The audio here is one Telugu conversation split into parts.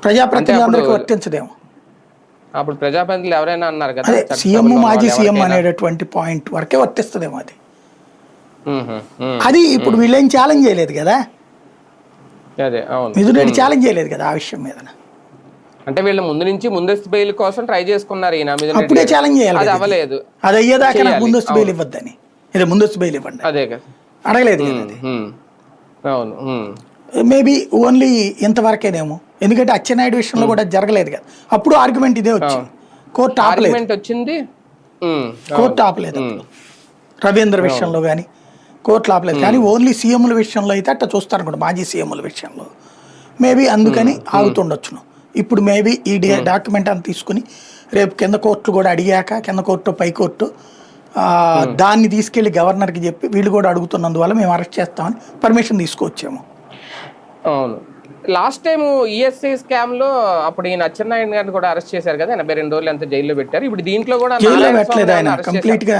ప్రజాప్రతినిధులందరికీ వర్తించదేమో. అప్పుడు ప్రజాప్రతినిధులు ఎవరైనా అన్నారు కదా, అదే సీఎం మాజీ సీఎం అనేటటువంటి పాయింట్ వరకే వర్తిస్తుందేమో అది. అది ఇప్పుడు వీళ్ళేం ఛాలెంజ్ చేయలేదు కదా, మిథున్ రెడ్డి ఛాలెంజ్ చేయలేదు కదా ఆ విషయం మీద. అంటే వీళ్ళు ముందు నుంచి ముందస్తు బెయిల్ కోసం ట్రై చేసుకున్నారు, ఈయన అప్పుడే ఛాలెంజ్ చేయాలి, అది అవ్వలేదు. అది అయ్యేదాకా నాకు ముందస్తు బెయిల్ ఇవ్వద్దని, ఇది ముందస్తు బెయిల్ ఇవ్వండి అదే కదా అడగలేదు కదా అది. అవును, మేబీ ఓన్లీ ఇంతవరకేనేమో, ఎందుకంటే అచ్చెన్నాయుడు విషయంలో కూడా జరగలేదు కదా, అప్పుడు ఆర్గ్యుమెంట్ ఇదే వచ్చింది, కోర్టు ఆపలేదు వచ్చింది, కోర్టు ఆపలేదు రవీంద్ర విషయంలో కానీ కోర్టులు ఆపలేదు. కానీ ఓన్లీ సీఎంల విషయంలో అయితే అట్లా చూస్తారు కూడా, మాజీ సీఎంల విషయంలో మేబీ అందుకని ఆగుతుండొచ్చును. ఇప్పుడు మేబీ ఈ డాక్యుమెంట్ అంతా తీసుకుని రేపు కింద కోర్టులు కూడా అడిగాక, కింద కోర్టు పై కోర్టు దాన్ని తీసుకెళ్లి గవర్నర్కి చెప్పి వీళ్ళు కూడా అడుగుతున్నందువల్ల మేము అరెస్ట్ చేస్తామని పర్మిషన్ తీసుకొచ్చాము. అవును, లాస్ట్ టైం ఈఎస్ఐ స్కామ్ లో అప్పుడు ఈయన అచ్చెన్నాయుడు గారిని కూడా అరెస్ట్ చేశారు కదా, 82 రోజులు ఎంత జైల్లో పెట్టారు. ఇప్పుడు దీంట్లో కూడా పెట్టలేదు, ఆయన కంప్లీట్ గా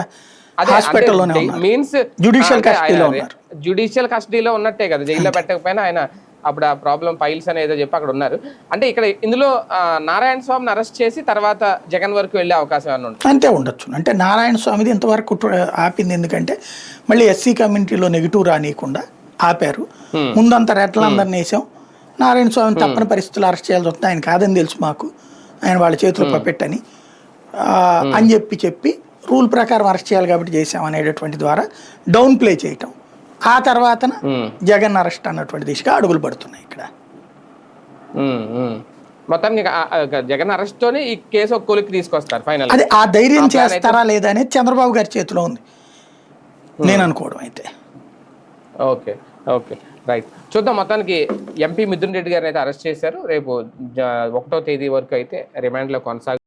హాస్పిటల్లోనే ఉన్నారు, మీన్స్ జ్యుడిషియల్ కస్టడీలో ఉన్నట్టే కదా, జైల్లో పెట్టకపోయినా ఆయన అప్పుడు ఆ ప్రాబ్లం ఫైల్స్ అనేదో చెప్పి అక్కడ ఉన్నారు. అంటే ఇక్కడ ఇందులో నారాయణ స్వామిని అరెస్ట్ చేసి తర్వాత జగన్ వరకు వెళ్ళే అవకాశం ఏమైనా ఉంటుంది? అంతే ఉండొచ్చు. అంటే నారాయణ స్వామిది ఇంతవరకు ఆపింది ఎందుకంటే మళ్ళీ ఎస్సీ కమ్యూనిటీలో నెగిటివ్ రానియకుండా ఆపారు. ముందంతా రెట్లందరినీ వేసాం, నారాయణ స్వామిని తప్పని పరిస్థితులు అరెస్ట్ చేయాల్సి వస్తుంది, ఆయన కాదని తెలుసు మాకు, ఆయన వాళ్ళ చేతిలో పప్పెట్టని అని చెప్పి రూల్ ప్రకారం అరెస్ట్ చేయాలి కాబట్టి చేసాం అనేటటువంటి ద్వారా డౌన్ ప్లే చేయటం. ఆ తర్వాత జగన్ అరెస్ట్ అన్నటువంటి దిశగా అడుగులు పడుతున్నాయి ఇక్కడ. మొత్తానికి జగన్ అరెస్ట్ తోనే ఈ కేసు ఒక కొలిక్కి తీసుకొస్తారు ఫైనల్. అదే ఆ ధైర్యం చేస్తారా లేదా అనేది చంద్రబాబు గారి చేతిలో ఉంది నేను అనుకోవడం అయితే. ఓకే ఓకే రైట్, చూద్దాం. మొత్తానికి ఎంపీ మిథున్ రెడ్డి గారిని అయితే అరెస్ట్ చేశారు. రేపు 1వ తేదీ వరకు అయితే రిమాండ్లో కొనసాగు